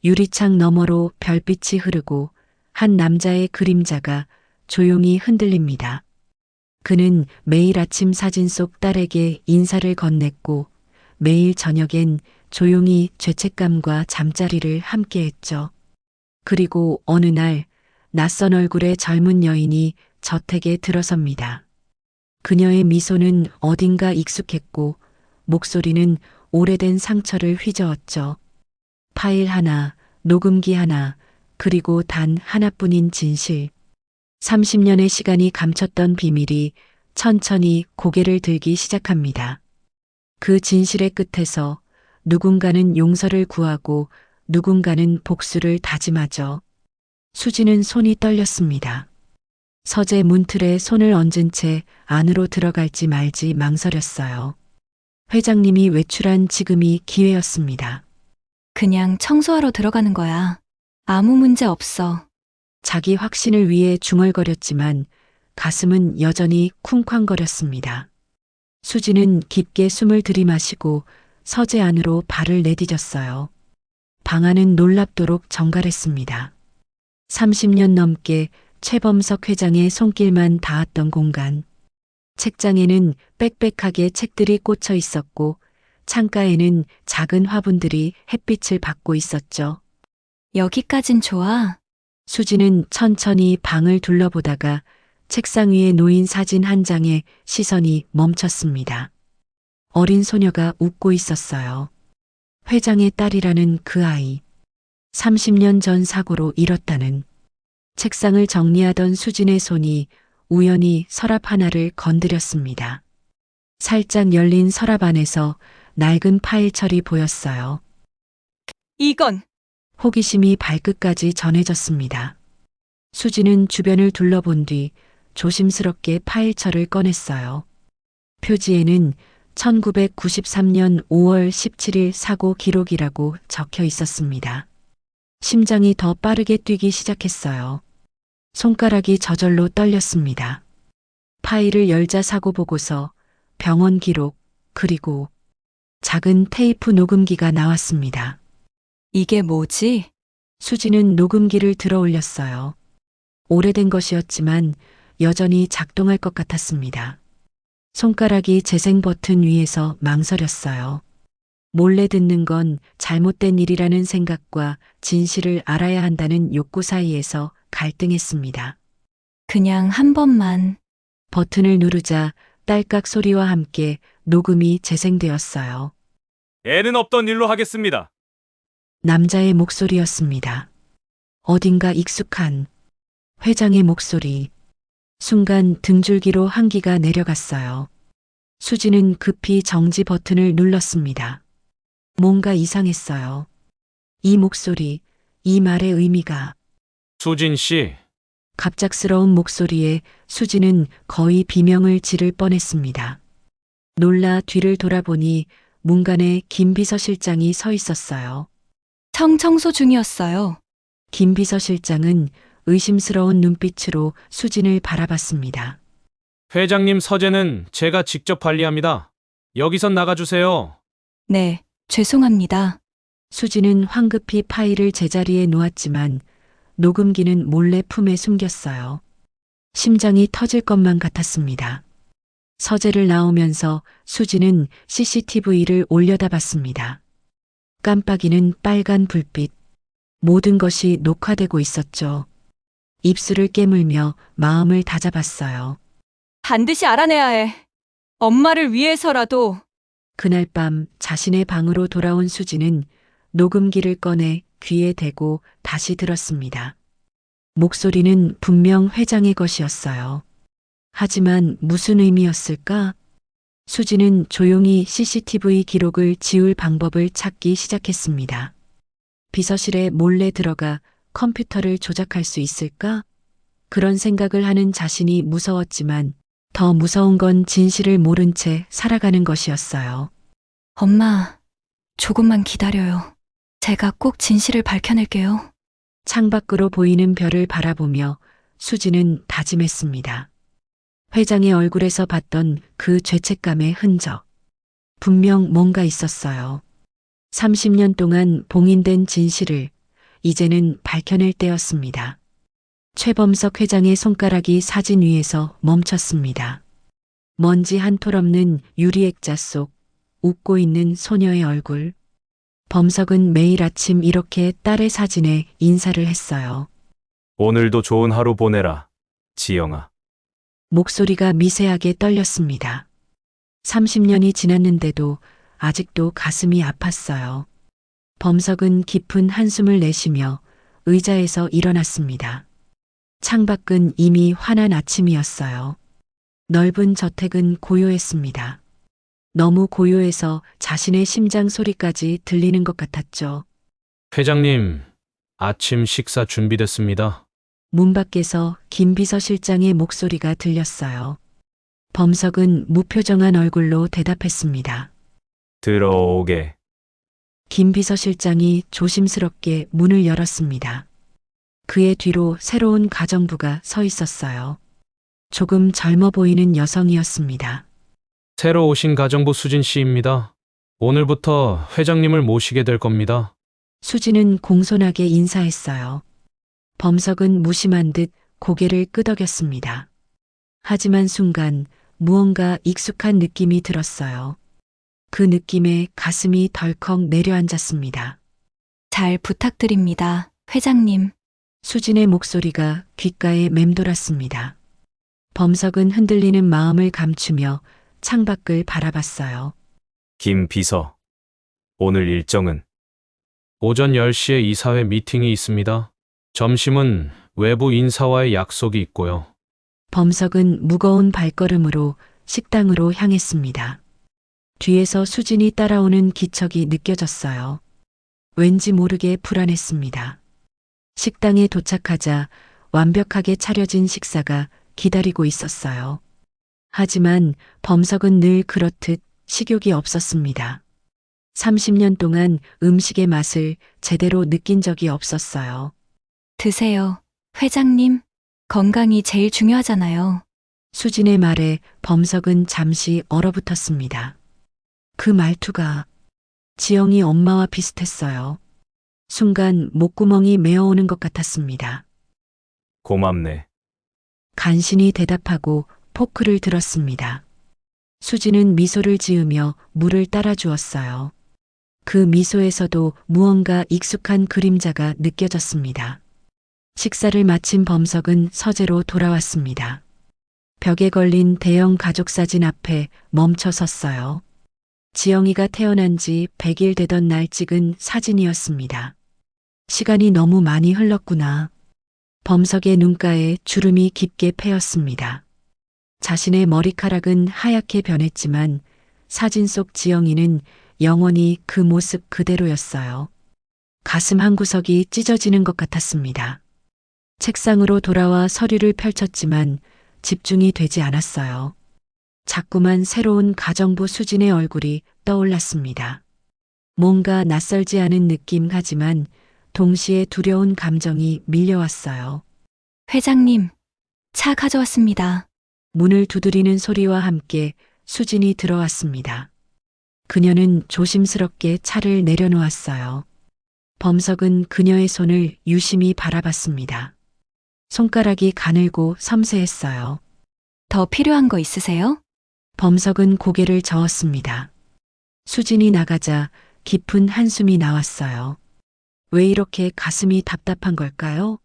유리창 너머로 별빛이 흐르고 한 남자의 그림자가 조용히 흔들립니다. 그는 매일 아침 사진 속 딸에게 인사를 건넸고 매일 저녁엔 조용히 죄책감과 잠자리를 함께했죠. 그리고 어느 날 낯선 얼굴의 젊은 여인이 저택에 들어섭니다. 그녀의 미소는 어딘가 익숙했고 목소리는 오래된 상처를 휘저었죠. 파일 하나, 녹음기 하나, 그리고 단 하나뿐인 진실. 30년의 시간이 감췄던 비밀이 천천히 고개를 들기 시작합니다. 그 진실의 끝에서 누군가는 용서를 구하고 누군가는 복수를 다짐하죠. 수지는 손이 떨렸습니다. 서재 문틀에 손을 얹은 채 안으로 들어갈지 말지 망설였어요. 회장님이 외출한 지금이 기회였습니다. 그냥 청소하러 들어가는 거야. 아무 문제 없어. 자기 확신을 위해 중얼거렸지만 가슴은 여전히 쿵쾅거렸습니다. 수지는 깊게 숨을 들이마시고 서재 안으로 발을 내디뎠어요. 방 안은 놀랍도록 정갈했습니다. 30년 넘게 최범석 회장의 손길만 닿았던 공간. 책장에는 빽빽하게 책들이 꽂혀 있었고 창가에는 작은 화분들이 햇빛을 받고 있었죠. 여기까진 좋아. 수지는 천천히 방을 둘러보다가 책상 위에 놓인 사진 한 장에 시선이 멈췄습니다. 어린 소녀가 웃고 있었어요. 회장의 딸이라는 그 아이. 30년 전 사고로 잃었다는. 책상을 정리하던 수진의 손이 우연히 서랍 하나를 건드렸습니다. 살짝 열린 서랍 안에서 낡은 파일철이 보였어요. 이건 호기심이 발끝까지 전해졌습니다. 수지는 주변을 둘러본 뒤 조심스럽게 파일철을 꺼냈어요. 표지에는 1993년 5월 17일 사고 기록이라고 적혀 있었습니다. 심장이 더 빠르게 뛰기 시작했어요. 손가락이 저절로 떨렸습니다. 파일을 열자 사고 보고서, 병원 기록, 그리고 작은 테이프 녹음기가 나왔습니다. 이게 뭐지? 수지는 녹음기를 들어 올렸어요. 오래된 것이었지만 여전히 작동할 것 같았습니다. 손가락이 재생 버튼 위에서 망설였어요. 몰래 듣는 건 잘못된 일이라는 생각과 진실을 알아야 한다는 욕구 사이에서 갈등했습니다. 그냥 한 번만. 버튼을 누르자 딸깍 소리와 함께 녹음이 재생되었어요. 애는 없던 일로 하겠습니다. 남자의 목소리였습니다. 어딘가 익숙한 회장의 목소리. 순간 등줄기로 한기가 내려갔어요. 수지는 급히 정지 버튼을 눌렀습니다. 뭔가 이상했어요. 이 목소리, 이 말의 의미가. 수진 씨, 갑작스러운 목소리에 수지는 거의 비명을 지를 뻔했습니다. 놀라 뒤를 돌아보니 문간에 김 비서실장이 서 있었어요. 청소 중이었어요. 김 비서실장은 의심스러운 눈빛으로 수진을 바라봤습니다. 회장님 서재는 제가 직접 관리합니다. 여기선 나가주세요. 네, 죄송합니다. 수지는 황급히 파일을 제자리에 놓았지만 녹음기는 몰래 품에 숨겼어요. 심장이 터질 것만 같았습니다. 서재를 나오면서 수지는 CCTV를 올려다봤습니다. 깜빡이는 빨간 불빛. 모든 것이 녹화되고 있었죠. 입술을 깨물며 마음을 다잡았어요. 반드시 알아내야 해. 엄마를 위해서라도. 그날 밤 자신의 방으로 돌아온 수지는 녹음기를 꺼내 귀에 대고 다시 들었습니다. 목소리는 분명 회장의 것이었어요. 하지만 무슨 의미였을까? 수지는 조용히 CCTV 기록을 지울 방법을 찾기 시작했습니다. 비서실에 몰래 들어가 컴퓨터를 조작할 수 있을까? 그런 생각을 하는 자신이 무서웠지만 더 무서운 건 진실을 모른 채 살아가는 것이었어요. 엄마, 조금만 기다려요. 제가 꼭 진실을 밝혀낼게요. 창밖으로 보이는 별을 바라보며 수지는 다짐했습니다. 회장의 얼굴에서 봤던 그 죄책감의 흔적. 분명 뭔가 있었어요. 30년 동안 봉인된 진실을 이제는 밝혀낼 때였습니다. 최범석 회장의 손가락이 사진 위에서 멈췄습니다. 먼지 한 톨 없는 유리액자 속 웃고 있는 소녀의 얼굴. 범석은 매일 아침 이렇게 딸의 사진에 인사를 했어요. 오늘도 좋은 하루 보내라, 지영아. 목소리가 미세하게 떨렸습니다. 30년이 지났는데도 아직도 가슴이 아팠어요. 범석은 깊은 한숨을 내쉬며 의자에서 일어났습니다. 창밖은 이미 환한 아침이었어요. 넓은 저택은 고요했습니다. 너무 고요해서 자신의 심장 소리까지 들리는 것 같았죠. 회장님, 아침 식사 준비됐습니다. 문 밖에서 김 비서실장의 목소리가 들렸어요. 범석은 무표정한 얼굴로 대답했습니다. 들어오게. 김 비서실장이 조심스럽게 문을 열었습니다. 그의 뒤로 새로운 가정부가 서 있었어요. 조금 젊어 보이는 여성이었습니다. 새로 오신 가정부 수진 씨입니다. 오늘부터 회장님을 모시게 될 겁니다. 수지는 공손하게 인사했어요. 범석은 무심한 듯 고개를 끄덕였습니다. 하지만 순간 무언가 익숙한 느낌이 들었어요. 그 느낌에 가슴이 덜컥 내려앉았습니다. 잘 부탁드립니다, 회장님. 수진의 목소리가 귓가에 맴돌았습니다. 범석은 흔들리는 마음을 감추며 창밖을 바라봤어요. 김 비서, 오늘 일정은? 오전 10시에 이사회 미팅이 있습니다. 점심은 외부 인사와의 약속이 있고요. 범석은 무거운 발걸음으로 식당으로 향했습니다. 뒤에서 수진이 따라오는 기척이 느껴졌어요. 왠지 모르게 불안했습니다. 식당에 도착하자 완벽하게 차려진 식사가 기다리고 있었어요. 하지만 범석은 늘 그렇듯 식욕이 없었습니다. 30년 동안 음식의 맛을 제대로 느낀 적이 없었어요. 드세요, 회장님. 건강이 제일 중요하잖아요. 수진의 말에 범석은 잠시 얼어붙었습니다. 그 말투가 지영이 엄마와 비슷했어요. 순간 목구멍이 메어오는 것 같았습니다. 고맙네. 간신히 대답하고 포크를 들었습니다. 수진은 미소를 지으며 물을 따라 주었어요. 그 미소에서도 무언가 익숙한 그림자가 느껴졌습니다. 식사를 마친 범석은 서재로 돌아왔습니다. 벽에 걸린 대형 가족사진 앞에 멈춰 섰어요. 지영이가 태어난 지 100일 되던 날 찍은 사진이었습니다. 시간이 너무 많이 흘렀구나. 범석의 눈가에 주름이 깊게 패였습니다. 자신의 머리카락은 하얗게 변했지만 사진 속 지영이는 영원히 그 모습 그대로였어요. 가슴 한구석이 찢어지는 것 같았습니다. 책상으로 돌아와 서류를 펼쳤지만 집중이 되지 않았어요. 자꾸만 새로운 가정부 수진의 얼굴이 떠올랐습니다. 뭔가 낯설지 않은 느낌 하지만 동시에 두려운 감정이 밀려왔어요. 회장님, 차 가져왔습니다. 문을 두드리는 소리와 함께 수진이 들어왔습니다. 그녀는 조심스럽게 차를 내려놓았어요. 범석은 그녀의 손을 유심히 바라봤습니다. 손가락이 가늘고 섬세했어요. 더 필요한 거 있으세요? 범석은 고개를 저었습니다. 수진이 나가자 깊은 한숨이 나왔어요. 왜 이렇게 가슴이 답답한 걸까요?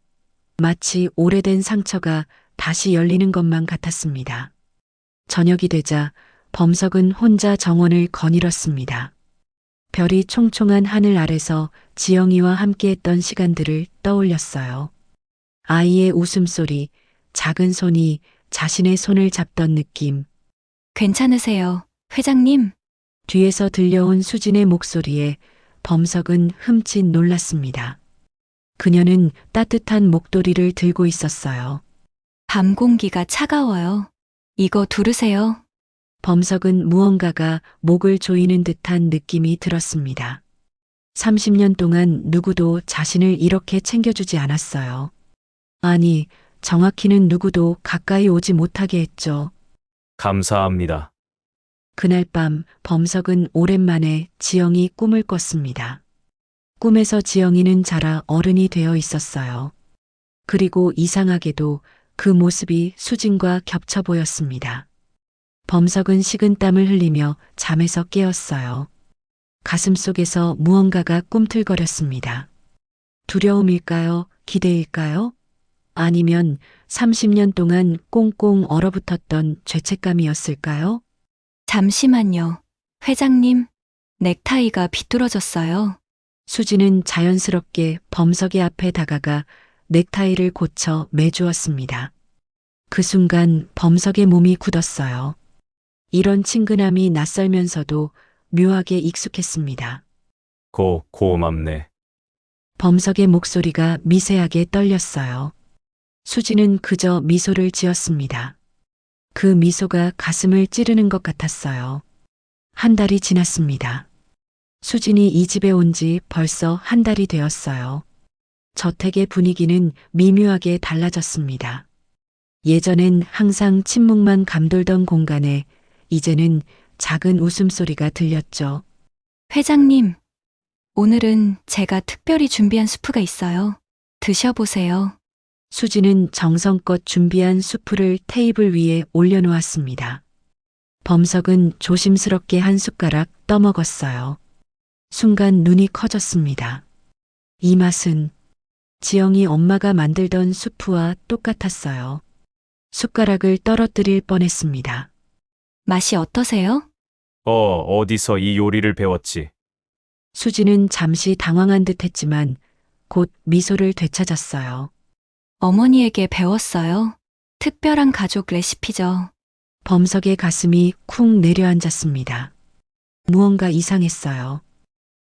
마치 오래된 상처가 다시 열리는 것만 같았습니다. 저녁이 되자 범석은 혼자 정원을 거닐었습니다. 별이 총총한 하늘 아래서 지영이와 함께했던 시간들을 떠올렸어요. 아이의 웃음소리, 작은 손이 자신의 손을 잡던 느낌. 괜찮으세요, 회장님? 뒤에서 들려온 수진의 목소리에 범석은 흠칫 놀랐습니다. 그녀는 따뜻한 목도리를 들고 있었어요. 밤 공기가 차가워요. 이거 두르세요. 범석은 무언가가 목을 조이는 듯한 느낌이 들었습니다. 30년 동안 누구도 자신을 이렇게 챙겨주지 않았어요. 아니, 정확히는 누구도 가까이 오지 못하게 했죠. 감사합니다. 그날 밤 범석은 오랜만에 지영이 꿈을 꿨습니다. 꿈에서 지영이는 자라 어른이 되어 있었어요. 그리고 이상하게도 그 모습이 수진과 겹쳐 보였습니다. 범석은 식은땀을 흘리며 잠에서 깨었어요. 가슴속에서 무언가가 꿈틀거렸습니다. 두려움일까요? 기대일까요? 아니면 30년 동안 꽁꽁 얼어붙었던 죄책감이었을까요? 잠시만요. 회장님, 넥타이가 비뚤어졌어요. 수지는 자연스럽게 범석의 앞에 다가가 넥타이를 고쳐 매주었습니다. 그 순간 범석의 몸이 굳었어요. 이런 친근함이 낯설면서도 묘하게 익숙했습니다. 고맙네. 범석의 목소리가 미세하게 떨렸어요. 수지는 그저 미소를 지었습니다. 그 미소가 가슴을 찌르는 것 같았어요. 한 달이 지났습니다. 수진이 이 집에 온 지 벌써 한 달이 되었어요. 저택의 분위기는 미묘하게 달라졌습니다. 예전엔 항상 침묵만 감돌던 공간에 이제는 작은 웃음소리가 들렸죠. 회장님, 오늘은 제가 특별히 준비한 수프가 있어요. 드셔보세요. 수지는 정성껏 준비한 수프를 테이블 위에 올려놓았습니다. 범석은 조심스럽게 한 숟가락 떠먹었어요. 순간 눈이 커졌습니다. 이 맛은 지영이 엄마가 만들던 수프와 똑같았어요. 숟가락을 떨어뜨릴 뻔했습니다. 맛이 어떠세요? 어디서 이 요리를 배웠지? 수지는 잠시 당황한 듯 했지만 곧 미소를 되찾았어요. 어머니에게 배웠어요. 특별한 가족 레시피죠. 범석의 가슴이 쿵 내려앉았습니다. 무언가 이상했어요.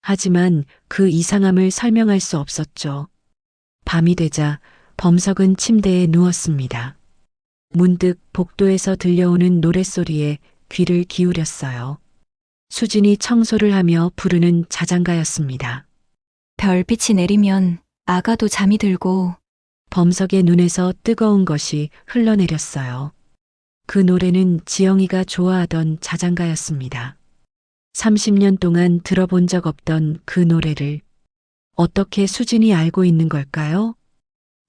하지만 그 이상함을 설명할 수 없었죠. 밤이 되자 범석은 침대에 누웠습니다. 문득 복도에서 들려오는 노랫소리에 귀를 기울였어요. 수진이 청소를 하며 부르는 자장가였습니다. 별빛이 내리면 아가도 잠이 들고 범석의 눈에서 뜨거운 것이 흘러내렸어요. 그 노래는 지영이가 좋아하던 자장가였습니다. 30년 동안 들어본 적 없던 그 노래를 어떻게 수진이 알고 있는 걸까요?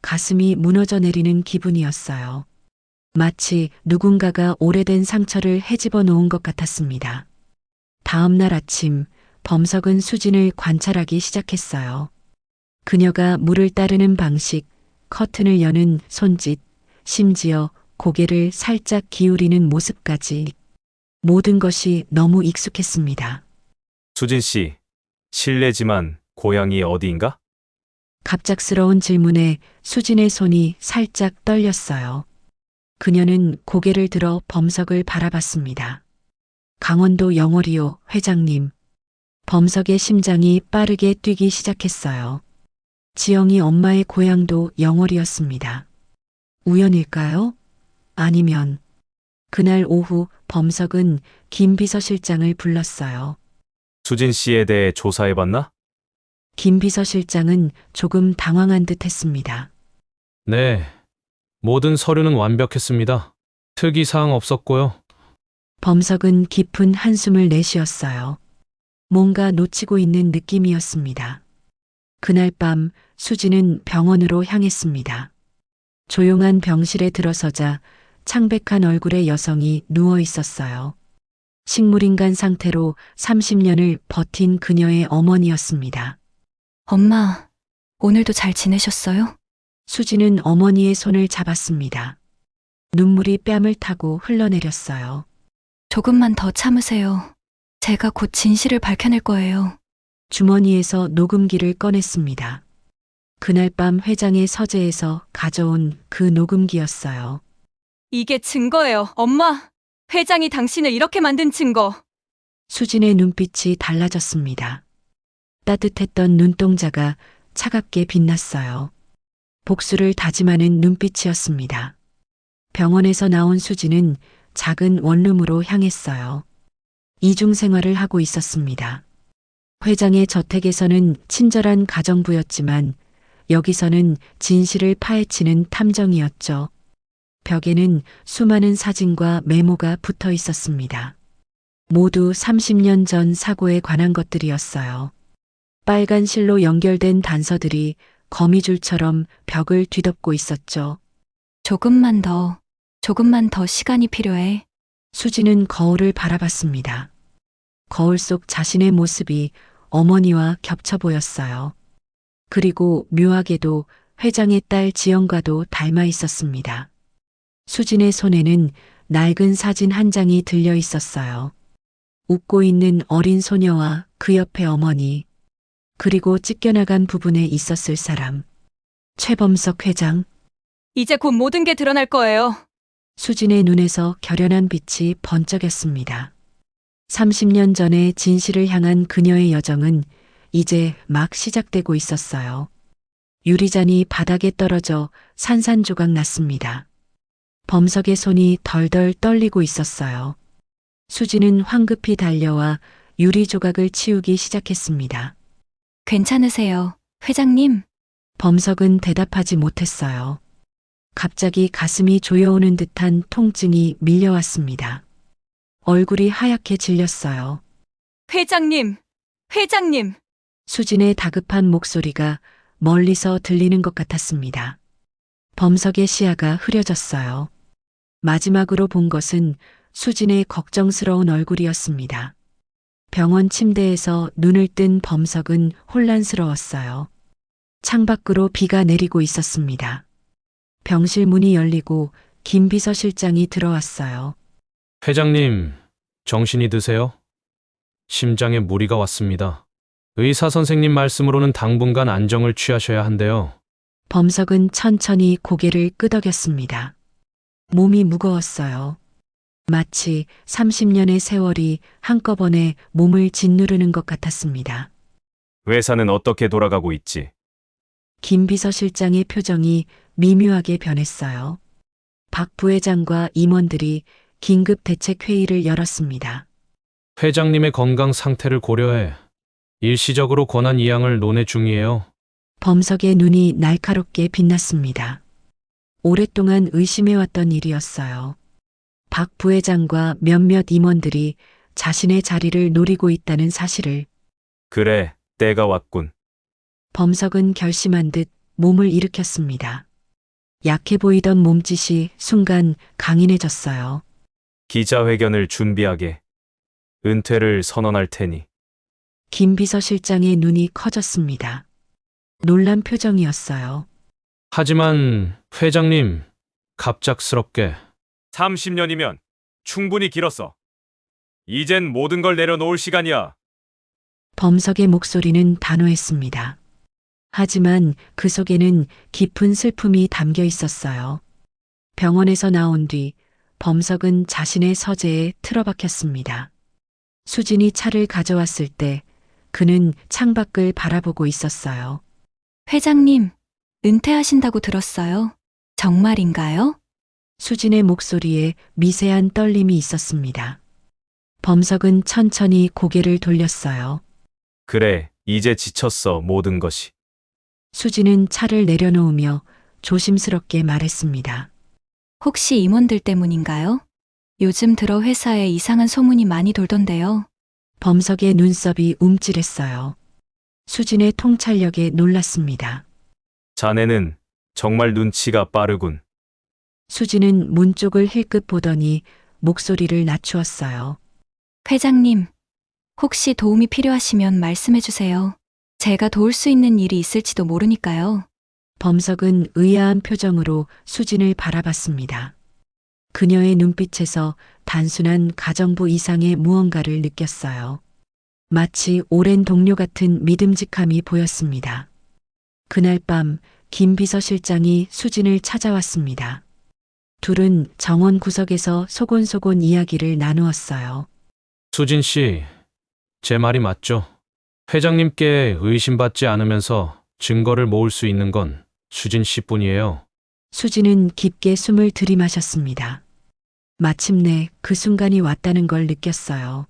가슴이 무너져 내리는 기분이었어요. 마치 누군가가 오래된 상처를 헤집어 놓은 것 같았습니다. 다음 날 아침, 범석은 수진을 관찰하기 시작했어요. 그녀가 물을 따르는 방식, 커튼을 여는 손짓, 심지어 고개를 살짝 기울이는 모습까지 모든 것이 너무 익숙했습니다. 수진 씨, 실례지만 고향이 어디인가? 갑작스러운 질문에 수진의 손이 살짝 떨렸어요. 그녀는 고개를 들어 범석을 바라봤습니다. 강원도 영월이요, 회장님. 범석의 심장이 빠르게 뛰기 시작했어요. 지영이 엄마의 고향도 영월이었습니다. 우연일까요? 아니면 그날 오후 범석은 김 비서실장을 불렀어요. 수진 씨에 대해 조사해봤나? 김 비서실장은 조금 당황한 듯 했습니다. 네. 모든 서류는 완벽했습니다. 특이사항 없었고요. 범석은 깊은 한숨을 내쉬었어요. 뭔가 놓치고 있는 느낌이었습니다. 그날 밤 수지는 병원으로 향했습니다. 조용한 병실에 들어서자 창백한 얼굴의 여성이 누워 있었어요. 식물인간 상태로 30년을 버틴 그녀의 어머니였습니다. 엄마, 오늘도 잘 지내셨어요? 수지는 어머니의 손을 잡았습니다. 눈물이 뺨을 타고 흘러내렸어요. 조금만 더 참으세요. 제가 곧 진실을 밝혀낼 거예요. 주머니에서 녹음기를 꺼냈습니다. 그날 밤 회장의 서재에서 가져온 그 녹음기였어요. 이게 증거예요, 엄마. 회장이 당신을 이렇게 만든 증거. 수진의 눈빛이 달라졌습니다. 따뜻했던 눈동자가 차갑게 빛났어요. 복수를 다짐하는 눈빛이었습니다. 병원에서 나온 수진은 작은 원룸으로 향했어요. 이중 생활을 하고 있었습니다. 회장의 저택에서는 친절한 가정부였지만 여기서는 진실을 파헤치는 탐정이었죠. 벽에는 수많은 사진과 메모가 붙어 있었습니다. 모두 30년 전 사고에 관한 것들이었어요. 빨간 실로 연결된 단서들이 거미줄처럼 벽을 뒤덮고 있었죠. 조금만 더 시간이 필요해. 수지는 거울을 바라봤습니다. 거울 속 자신의 모습이 어머니와 겹쳐 보였어요. 그리고 묘하게도 회장의 딸 지영과도 닮아 있었습니다. 수진의 손에는 낡은 사진 한 장이 들려 있었어요. 웃고 있는 어린 소녀와 그 옆에 어머니, 그리고 찢겨나간 부분에 있었을 사람. 최범석 회장. 이제 곧 모든 게 드러날 거예요. 수진의 눈에서 결연한 빛이 번쩍였습니다. 30년 전의 진실을 향한 그녀의 여정은 이제 막 시작되고 있었어요. 유리잔이 바닥에 떨어져 산산조각 났습니다. 범석의 손이 덜덜 떨리고 있었어요. 수지는 황급히 달려와 유리 조각을 치우기 시작했습니다. 괜찮으세요, 회장님? 범석은 대답하지 못했어요. 갑자기 가슴이 조여오는 듯한 통증이 밀려왔습니다. 얼굴이 하얗게 질렸어요. 회장님! 수진의 다급한 목소리가 멀리서 들리는 것 같았습니다. 범석의 시야가 흐려졌어요. 마지막으로 본 것은 수진의 걱정스러운 얼굴이었습니다. 병원 침대에서 눈을 뜬 범석은 혼란스러웠어요. 창밖으로 비가 내리고 있었습니다. 병실 문이 열리고 김 비서실장이 들어왔어요. 회장님, 정신이 드세요? 심장에 무리가 왔습니다. 의사 선생님 말씀으로는 당분간 안정을 취하셔야 한대요. 범석은 천천히 고개를 끄덕였습니다. 몸이 무거웠어요. 마치 30년의 세월이 한꺼번에 몸을 짓누르는 것 같았습니다. 회사는 어떻게 돌아가고 있지? 김 비서실장의 표정이 미묘하게 변했어요. 박 부회장과 임원들이 긴급 대책 회의를 열었습니다. 회장님의 건강 상태를 고려해 일시적으로 권한 이양을 논의 중이에요. 범석의 눈이 날카롭게 빛났습니다. 오랫동안 의심해왔던 일이었어요. 박 부회장과 몇몇 임원들이 자신의 자리를 노리고 있다는 사실을. 그래, 때가 왔군. 범석은 결심한 듯 몸을 일으켰습니다. 약해 보이던 몸짓이 순간 강인해졌어요. 기자회견을 준비하게. 은퇴를 선언할 테니. 김 비서실장의 눈이 커졌습니다. 놀란 표정이었어요. 하지만 회장님, 갑작스럽게 30년이면 충분히 길었어. 이젠 모든 걸 내려놓을 시간이야. 범석의 목소리는 단호했습니다. 하지만 그 속에는 깊은 슬픔이 담겨 있었어요. 병원에서 나온 뒤 범석은 자신의 서재에 틀어박혔습니다. 수진이 차를 가져왔을 때 그는 창밖을 바라보고 있었어요. 회장님, 은퇴하신다고 들었어요. 정말인가요? 수진의 목소리에 미세한 떨림이 있었습니다. 범석은 천천히 고개를 돌렸어요. 그래, 이제 지쳤어, 모든 것이. 수진은 차를 내려놓으며 조심스럽게 말했습니다. 혹시 임원들 때문인가요? 요즘 들어 회사에 이상한 소문이 많이 돌던데요. 범석의 눈썹이 움찔했어요. 수진의 통찰력에 놀랐습니다. 자네는 정말 눈치가 빠르군. 수진은 문 쪽을 힐끗 보더니 목소리를 낮추었어요. 회장님, 혹시 도움이 필요하시면 말씀해 주세요. 제가 도울 수 있는 일이 있을지도 모르니까요. 범석은 의아한 표정으로 수진을 바라봤습니다. 그녀의 눈빛에서 단순한 가정부 이상의 무언가를 느꼈어요. 마치 오랜 동료 같은 믿음직함이 보였습니다. 그날 밤 김 비서실장이 수진을 찾아왔습니다. 둘은 정원 구석에서 소곤소곤 이야기를 나누었어요. 수진 씨, 제 말이 맞죠? 회장님께 의심받지 않으면서 증거를 모을 수 있는 건 수진 씨뿐이에요. 수진은 깊게 숨을 들이마셨습니다. 마침내 그 순간이 왔다는 걸 느꼈어요.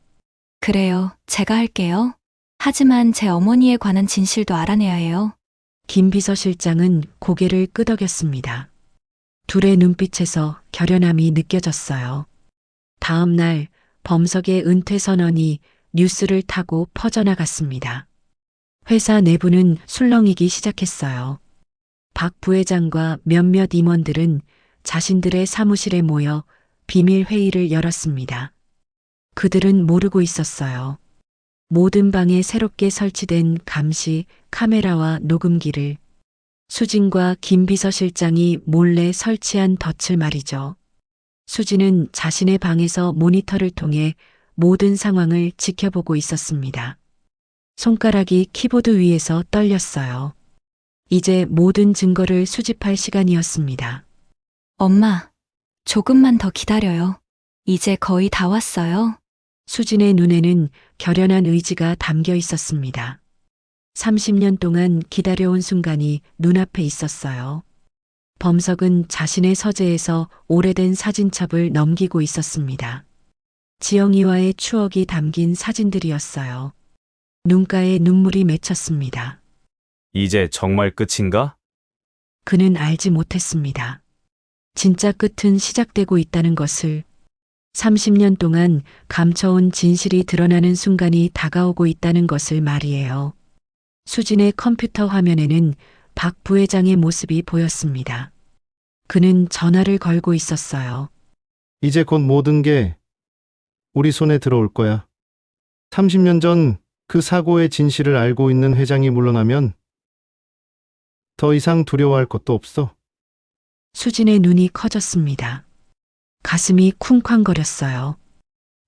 그래요, 제가 할게요. 하지만 제 어머니에 관한 진실도 알아내야 해요. 김 비서실장은 고개를 끄덕였습니다. 둘의 눈빛에서 결연함이 느껴졌어요. 다음 날 범석의 은퇴 선언이 뉴스를 타고 퍼져나갔습니다. 회사 내부는 술렁이기 시작했어요. 박 부회장과 몇몇 임원들은 자신들의 사무실에 모여 비밀 회의를 열었습니다. 그들은 모르고 있었어요. 모든 방에 새롭게 설치된 감시, 카메라와 녹음기를 수진과 김 비서실장이 몰래 설치한 덫을 말이죠. 수진은 자신의 방에서 모니터를 통해 모든 상황을 지켜보고 있었습니다. 손가락이 키보드 위에서 떨렸어요. 이제 모든 증거를 수집할 시간이었습니다. 엄마, 조금만 더 기다려요. 이제 거의 다 왔어요. 수진의 눈에는 결연한 의지가 담겨 있었습니다. 30년 동안 기다려온 순간이 눈앞에 있었어요. 범석은 자신의 서재에서 오래된 사진첩을 넘기고 있었습니다. 지영이와의 추억이 담긴 사진들이었어요. 눈가에 눈물이 맺혔습니다. 이제 정말 끝인가? 그는 알지 못했습니다. 진짜 끝은 시작되고 있다는 것을 30년 동안 감춰온 진실이 드러나는 순간이 다가오고 있다는 것을 말이에요. 수진의 컴퓨터 화면에는 박 부회장의 모습이 보였습니다. 그는 전화를 걸고 있었어요. 이제 곧 모든 게 우리 손에 들어올 거야. 30년 전 그 사고의 진실을 알고 있는 회장이 물러나면 더 이상 두려워할 것도 없어. 수진의 눈이 커졌습니다. 가슴이 쿵쾅거렸어요.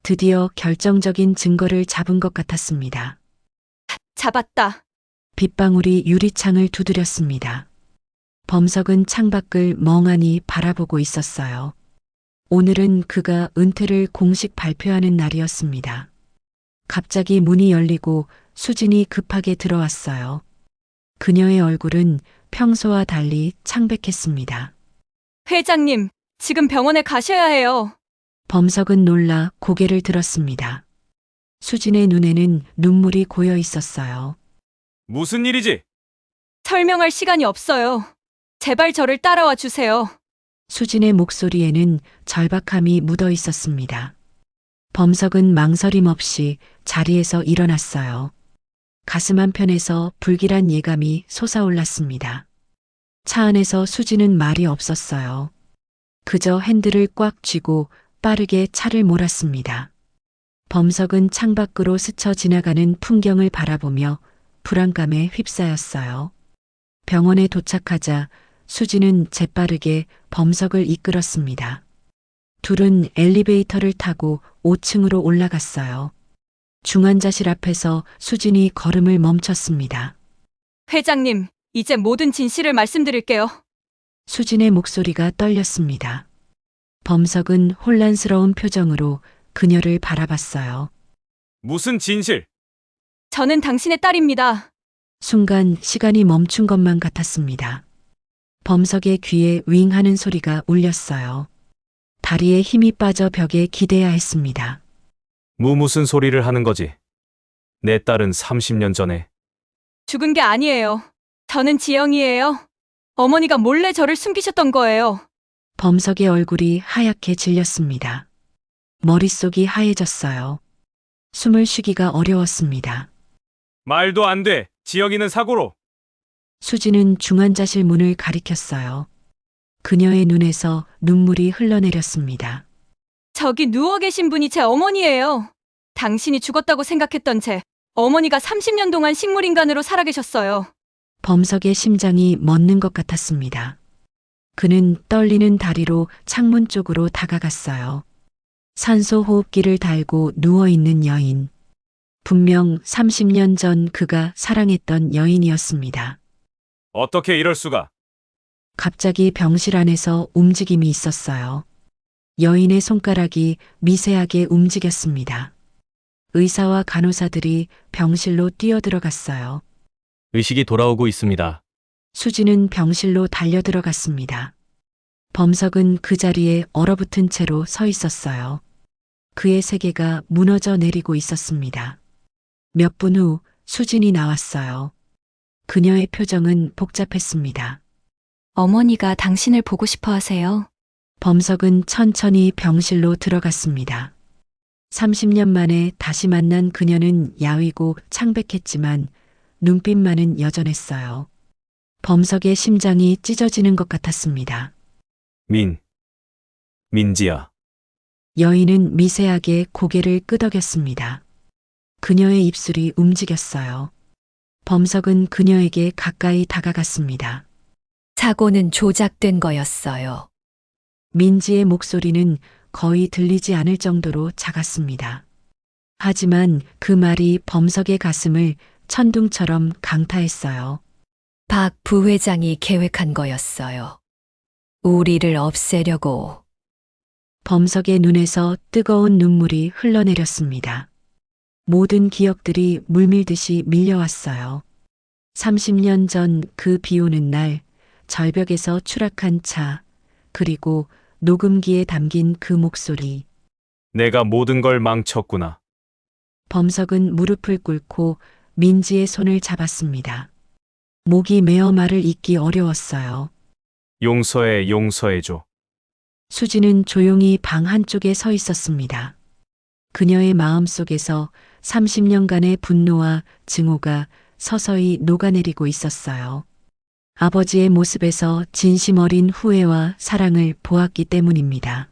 드디어 결정적인 증거를 잡은 것 같았습니다. 잡았다. 빗방울이 유리창을 두드렸습니다. 범석은 창밖을 멍하니 바라보고 있었어요. 오늘은 그가 은퇴를 공식 발표하는 날이었습니다. 갑자기 문이 열리고 수진이 급하게 들어왔어요. 그녀의 얼굴은 평소와 달리 창백했습니다. 회장님, 지금 병원에 가셔야 해요. 범석은 놀라 고개를 들었습니다. 수진의 눈에는 눈물이 고여 있었어요. 무슨 일이지? 설명할 시간이 없어요. 제발 저를 따라와 주세요. 수진의 목소리에는 절박함이 묻어 있었습니다. 범석은 망설임 없이 자리에서 일어났어요. 가슴 한편에서 불길한 예감이 솟아올랐습니다. 차 안에서 수진은 말이 없었어요. 그저 핸들을 꽉 쥐고 빠르게 차를 몰았습니다. 범석은 창밖으로 스쳐 지나가는 풍경을 바라보며 불안감에 휩싸였어요. 병원에 도착하자 수진은 재빠르게 범석을 이끌었습니다. 둘은 엘리베이터를 타고 5층으로 올라갔어요. 중환자실 앞에서 수진이 걸음을 멈췄습니다. 회장님, 이제 모든 진실을 말씀드릴게요. 수진의 목소리가 떨렸습니다. 범석은 혼란스러운 표정으로 그녀를 바라봤어요. 무슨 진실? 저는 당신의 딸입니다. 순간 시간이 멈춘 것만 같았습니다. 범석의 귀에 윙 하는 소리가 울렸어요. 다리에 힘이 빠져 벽에 기대야 했습니다. 무슨 소리를 하는 거지? 내 딸은 30년 전에 죽은 게 아니에요. 저는 지영이에요. 어머니가 몰래 저를 숨기셨던 거예요. 범석의 얼굴이 하얗게 질렸습니다. 머릿속이 하얘졌어요. 숨을 쉬기가 어려웠습니다. 말도 안 돼. 지영이는 사고로. 수진은 중환자실 문을 가리켰어요. 그녀의 눈에서 눈물이 흘러내렸습니다. 저기 누워 계신 분이 제 어머니예요. 당신이 죽었다고 생각했던 제 어머니가 30년 동안 식물인간으로 살아계셨어요. 범석의 심장이 멎는 것 같았습니다. 그는 떨리는 다리로 창문 쪽으로 다가갔어요. 산소 호흡기를 달고 누워있는 여인. 분명 30년 전 그가 사랑했던 여인이었습니다. 어떻게 이럴 수가? 갑자기 병실 안에서 움직임이 있었어요. 여인의 손가락이 미세하게 움직였습니다. 의사와 간호사들이 병실로 뛰어들어갔어요. 의식이 돌아오고 있습니다. 수진은 병실로 달려들어갔습니다. 범석은 그 자리에 얼어붙은 채로 서 있었어요. 그의 세계가 무너져 내리고 있었습니다. 몇 분 후 수진이 나왔어요. 그녀의 표정은 복잡했습니다. 어머니가 당신을 보고 싶어 하세요. 범석은 천천히 병실로 들어갔습니다. 30년 만에 다시 만난 그녀는 야위고 창백했지만 눈빛만은 여전했어요. 범석의 심장이 찢어지는 것 같았습니다. 민지야. 여인은 미세하게 고개를 끄덕였습니다. 그녀의 입술이 움직였어요. 범석은 그녀에게 가까이 다가갔습니다. 사고는 조작된 거였어요. 민지의 목소리는 거의 들리지 않을 정도로 작았습니다. 하지만 그 말이 범석의 가슴을 천둥처럼 강타했어요. 박 부회장이 계획한 거였어요. 우리를 없애려고. 범석의 눈에서 뜨거운 눈물이 흘러내렸습니다. 모든 기억들이 물밀듯이 밀려왔어요. 30년 전 그 비 오는 날, 절벽에서 추락한 차, 그리고 녹음기에 담긴 그 목소리. 내가 모든 걸 망쳤구나. 범석은 무릎을 꿇고 민지의 손을 잡았습니다. 목이 메어 말을 잇기 어려웠어요. 용서해줘. 수지는 조용히 방 한쪽에 서 있었습니다. 그녀의 마음 속에서 30년간의 분노와 증오가 서서히 녹아내리고 있었어요. 아버지의 모습에서 진심 어린 후회와 사랑을 보았기 때문입니다.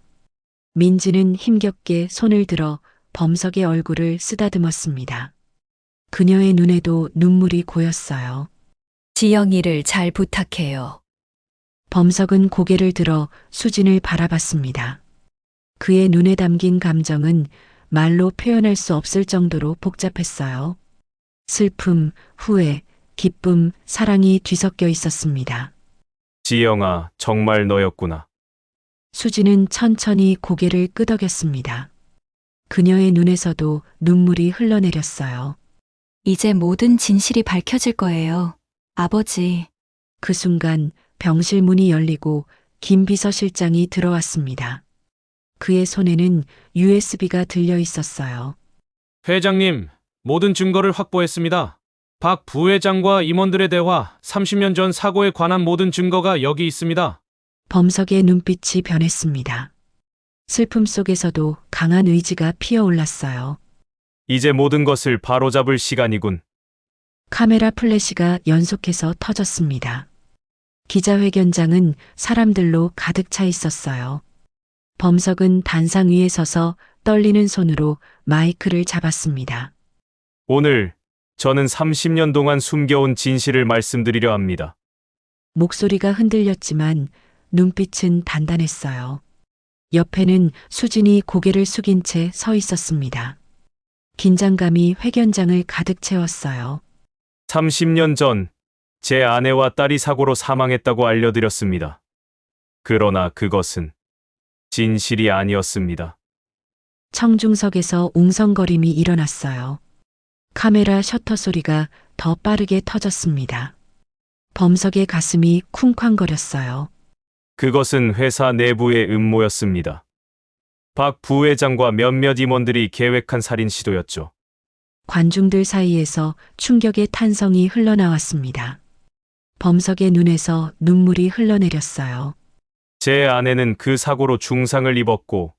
민지는 힘겹게 손을 들어 범석의 얼굴을 쓰다듬었습니다. 그녀의 눈에도 눈물이 고였어요. 지영이를 잘 부탁해요. 범석은 고개를 들어 수진을 바라봤습니다. 그의 눈에 담긴 감정은 말로 표현할 수 없을 정도로 복잡했어요. 슬픔, 후회, 기쁨, 사랑이 뒤섞여 있었습니다. 지영아, 정말 너였구나. 수지는 천천히 고개를 끄덕였습니다. 그녀의 눈에서도 눈물이 흘러내렸어요. 이제 모든 진실이 밝혀질 거예요. 아버지. 그 순간 병실 문이 열리고 김 비서실장이 들어왔습니다. 그의 손에는 USB가 들려 있었어요. 회장님, 모든 증거를 확보했습니다. 박 부회장과 임원들의 대화, 30년 전 사고에 관한 모든 증거가 여기 있습니다. 범석의 눈빛이 변했습니다. 슬픔 속에서도 강한 의지가 피어올랐어요. 이제 모든 것을 바로잡을 시간이군. 카메라 플래시가 연속해서 터졌습니다. 기자회견장은 사람들로 가득 차 있었어요. 범석은 단상 위에 서서 떨리는 손으로 마이크를 잡았습니다. 오늘 저는 30년 동안 숨겨온 진실을 말씀드리려 합니다. 목소리가 흔들렸지만 눈빛은 단단했어요. 옆에는 수진이 고개를 숙인 채 서 있었습니다. 긴장감이 회견장을 가득 채웠어요. 30년 전 제 아내와 딸이 사고로 사망했다고 알려드렸습니다. 그러나 그것은 진실이 아니었습니다. 청중석에서 웅성거림이 일어났어요. 카메라 셔터 소리가 더 빠르게 터졌습니다. 범석의 가슴이 쿵쾅거렸어요. 그것은 회사 내부의 음모였습니다. 박 부회장과 몇몇 임원들이 계획한 살인 시도였죠. 관중들 사이에서 충격의 탄성이 흘러나왔습니다. 범석의 눈에서 눈물이 흘러내렸어요. 제 아내는 그 사고로 중상을 입었고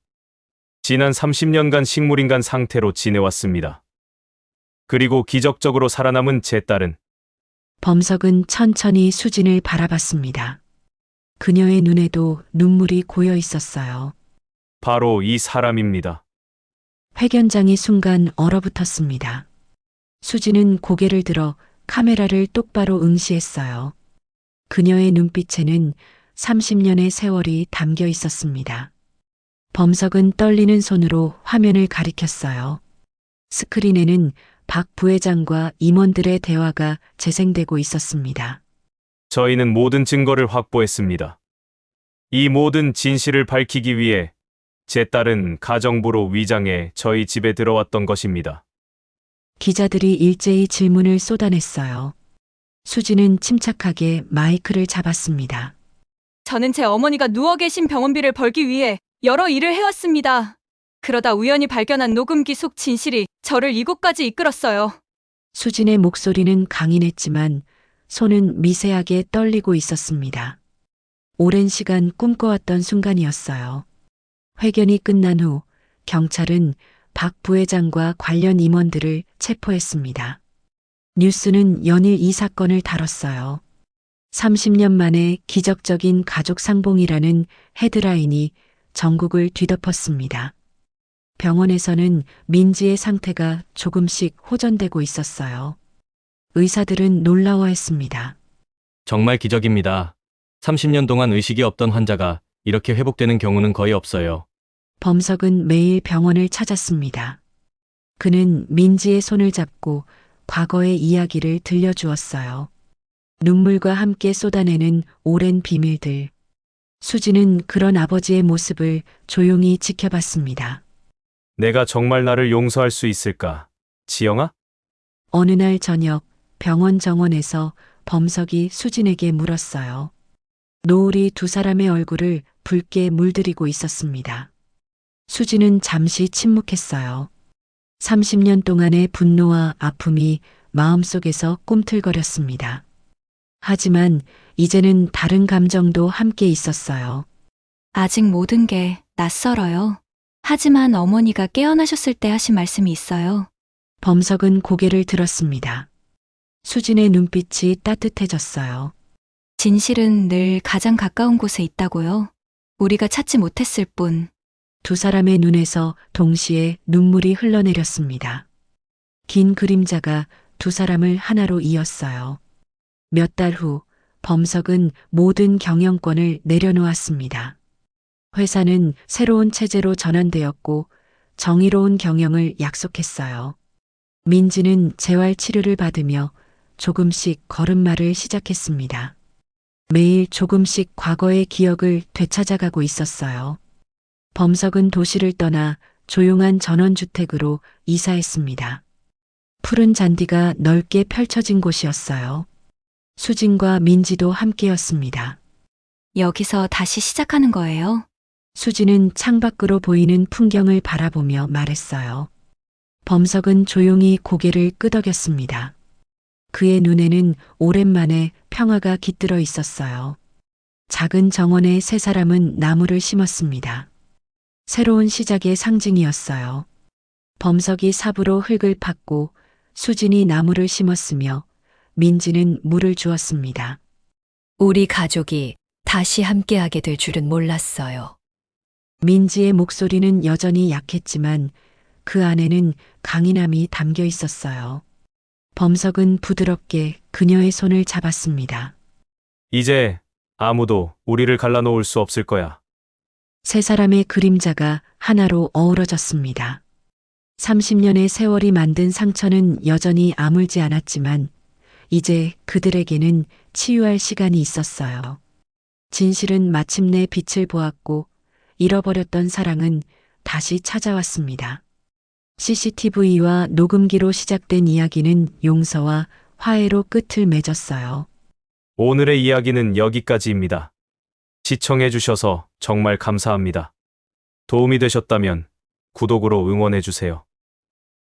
지난 30년간 식물인간 상태로 지내왔습니다. 그리고 기적적으로 살아남은 제 딸은 범석은 천천히 수진을 바라봤습니다. 그녀의 눈에도 눈물이 고여 있었어요. 바로 이 사람입니다. 회견장이 순간 얼어붙었습니다. 수진은 고개를 들어 카메라를 똑바로 응시했어요. 그녀의 눈빛에는 30년의 세월이 담겨 있었습니다. 범석은 떨리는 손으로 화면을 가리켰어요. 스크린에는 박 부회장과 임원들의 대화가 재생되고 있었습니다. 저희는 모든 증거를 확보했습니다. 이 모든 진실을 밝히기 위해 제 딸은 가정부로 위장해 저희 집에 들어왔던 것입니다. 기자들이 일제히 질문을 쏟아냈어요. 수지는 침착하게 마이크를 잡았습니다. 저는 제 어머니가 누워 계신 병원비를 벌기 위해 여러 일을 해왔습니다. 그러다 우연히 발견한 녹음기 속 진실이 저를 이곳까지 이끌었어요. 수진의 목소리는 강인했지만 손은 미세하게 떨리고 있었습니다. 오랜 시간 꿈꿔왔던 순간이었어요. 회견이 끝난 후 경찰은 박 부회장과 관련 임원들을 체포했습니다. 뉴스는 연일 이 사건을 다뤘어요. 30년 만에 기적적인 가족 상봉이라는 헤드라인이 전국을 뒤덮었습니다. 병원에서는 민지의 상태가 조금씩 호전되고 있었어요. 의사들은 놀라워했습니다. 정말 기적입니다. 30년 동안 의식이 없던 환자가 이렇게 회복되는 경우는 거의 없어요. 범석은 매일 병원을 찾았습니다. 그는 민지의 손을 잡고 과거의 이야기를 들려주었어요. 눈물과 함께 쏟아내는 오랜 비밀들. 수지는 그런 아버지의 모습을 조용히 지켜봤습니다. 내가 정말 나를 용서할 수 있을까? 지영아? 어느 날 저녁 병원 정원에서 범석이 수진에게 물었어요. 노을이 두 사람의 얼굴을 붉게 물들이고 있었습니다. 수진은 잠시 침묵했어요. 30년 동안의 분노와 아픔이 마음속에서 꿈틀거렸습니다. 하지만 이제는 다른 감정도 함께 있었어요. 아직 모든 게 낯설어요. 하지만 어머니가 깨어나셨을 때 하신 말씀이 있어요. 범석은 고개를 들었습니다. 수진의 눈빛이 따뜻해졌어요. 진실은 늘 가장 가까운 곳에 있다고요. 우리가 찾지 못했을 뿐. 두 사람의 눈에서 동시에 눈물이 흘러내렸습니다. 긴 그림자가 두 사람을 하나로 이었어요. 몇 달 후 범석은 모든 경영권을 내려놓았습니다. 회사는 새로운 체제로 전환되었고 정의로운 경영을 약속했어요. 민지는 재활 치료를 받으며 조금씩 걸음마를 시작했습니다. 매일 조금씩 과거의 기억을 되찾아가고 있었어요. 범석은 도시를 떠나 조용한 전원주택으로 이사했습니다. 푸른 잔디가 넓게 펼쳐진 곳이었어요. 수진과 민지도 함께였습니다. 여기서 다시 시작하는 거예요. 수진은 창밖으로 보이는 풍경을 바라보며 말했어요. 범석은 조용히 고개를 끄덕였습니다. 그의 눈에는 오랜만에 평화가 깃들어 있었어요. 작은 정원에 세 사람은 나무를 심었습니다. 새로운 시작의 상징이었어요. 범석이 삽으로 흙을 팠고 수진이 나무를 심었으며 민지는 물을 주었습니다. 우리 가족이 다시 함께하게 될 줄은 몰랐어요. 민지의 목소리는 여전히 약했지만 그 안에는 강인함이 담겨 있었어요. 범석은 부드럽게 그녀의 손을 잡았습니다. 이제 아무도 우리를 갈라놓을 수 없을 거야. 세 사람의 그림자가 하나로 어우러졌습니다. 30년의 세월이 만든 상처는 여전히 아물지 않았지만 이제 그들에게는 치유할 시간이 있었어요. 진실은 마침내 빛을 보았고 잃어버렸던 사랑은 다시 찾아왔습니다. CCTV와 녹음기로 시작된 이야기는 용서와 화해로 끝을 맺었어요. 오늘의 이야기는 여기까지입니다. 시청해주셔서 정말 감사합니다. 도움이 되셨다면 구독으로 응원해주세요.